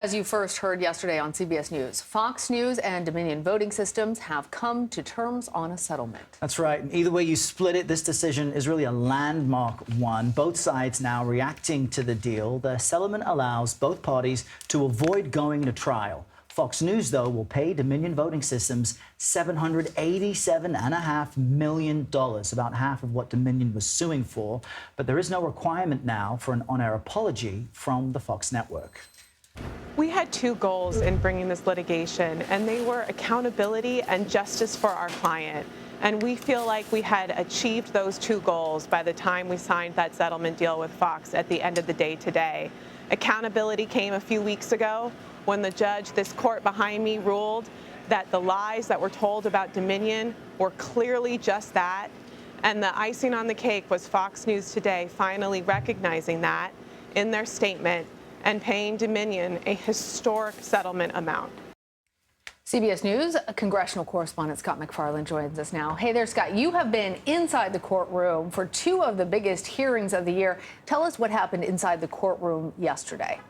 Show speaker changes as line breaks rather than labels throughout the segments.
As you first heard yesterday on CBS News, Fox News and Dominion Voting Systems have come to terms on a settlement.
That's right. And either way you split it, this decision is really a landmark one. Both sides now reacting to the deal. The settlement allows both parties to avoid going to trial. Fox News, though, will pay Dominion Voting Systems $787.5 million, about half of what Dominion was suing for. But there is no requirement now for an on-air apology from the Fox network.
We had two goals in bringing this litigation, and they were accountability and justice for our client. And we feel like we had achieved those two goals by the time we signed that settlement deal with Fox at the end of the day today. Accountability came a few weeks ago when the judge, this court behind me, ruled that the lies that were told about Dominion were clearly just that. And the icing on the cake was Fox News today finally recognizing that in their statement and paying Dominion a historic settlement amount.
CBS News congressional correspondent Scott MacFarlane joins us now. Hey there, Scott. You have been inside the courtroom for two of the biggest hearings of the year. Tell us what happened inside the courtroom yesterday.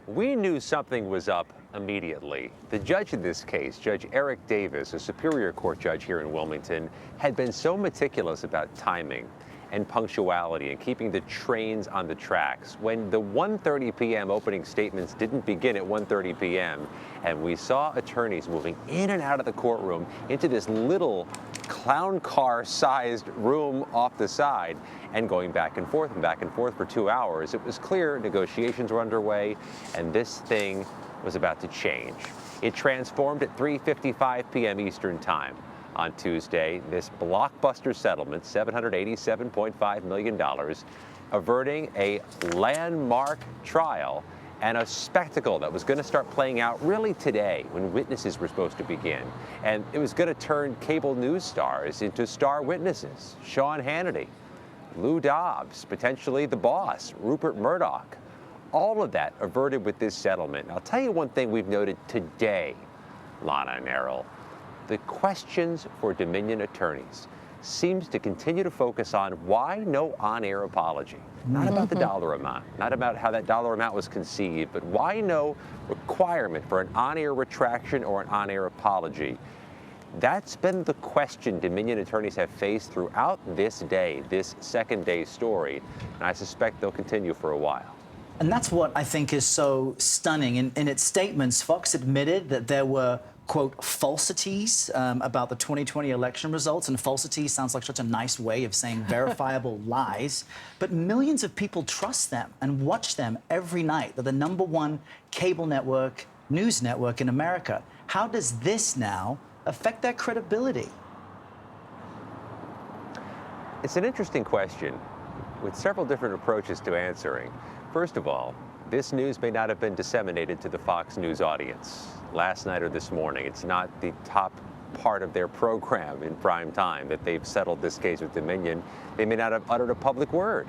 We knew something was up immediately. The judge in this case, Judge Eric Davis, a Superior Court judge here in Wilmington, had been so meticulous about timing and punctuality and keeping the trains on the tracks. When the 1:30 p.m. opening statements didn't begin at 1:30 p.m. and we saw attorneys moving in and out of the courtroom into this little clown car-sized room off the side and going back and forth for 2 hours, it was clear negotiations were underway and this thing was about to change. It transformed at 3:55 p.m. Eastern Time. On Tuesday, this blockbuster settlement, $787.5 million, averting a landmark trial and a spectacle that was going to start playing out really today when witnesses were supposed to begin. And it was going to turn cable news stars into star witnesses. Sean Hannity, Lou Dobbs, potentially the boss, Rupert Murdoch. All of that averted with this settlement. I'll tell you one thing we've noted today, Lana and Errol. The questions for Dominion attorneys seems to continue to focus on why no on-air apology. Not about the dollar amount, not about how that dollar amount was conceived, but why no requirement for an on-air retraction or an on-air apology. That's been the question Dominion attorneys have faced throughout this day, this second day story, and I suspect they'll continue for a while.
And that's what I think is so stunning. In its statements, Fox admitted that there were, quote, falsities about the 2020 election results. And falsities sounds like such a nice way of saying verifiable lies. But millions of people trust them and watch them every night. They're the #1 cable network, news network in America. How does this now affect their credibility?
It's an interesting question with several different approaches to answering. First of all, this news may not have been disseminated to the Fox News audience last night or this morning. It's not the top part of their program in prime time that they've settled this case with Dominion. They may not have uttered a public word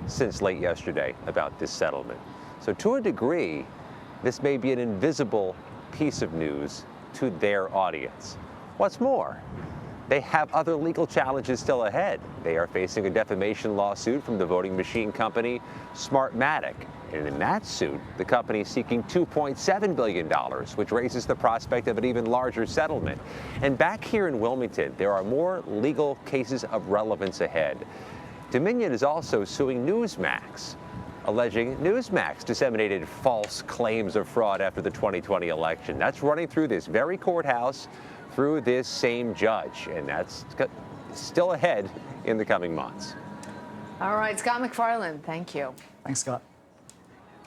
since late yesterday about this settlement. So to a degree, this may be an invisible piece of news to their audience. What's more, they have other legal challenges still ahead. They are facing a defamation lawsuit from the voting machine company Smartmatic. And in that suit, the company is seeking $2.7 billion, which raises the prospect of an even larger settlement. And back here in Wilmington, there are more legal cases of relevance ahead. Dominion is also suing Newsmax, alleging Newsmax disseminated false claims of fraud after the 2020 election. That's running through this very courthouse, through this same judge, and that's still ahead in the coming months.
All right, Scott MacFarlane, thank you.
Thanks, Scott.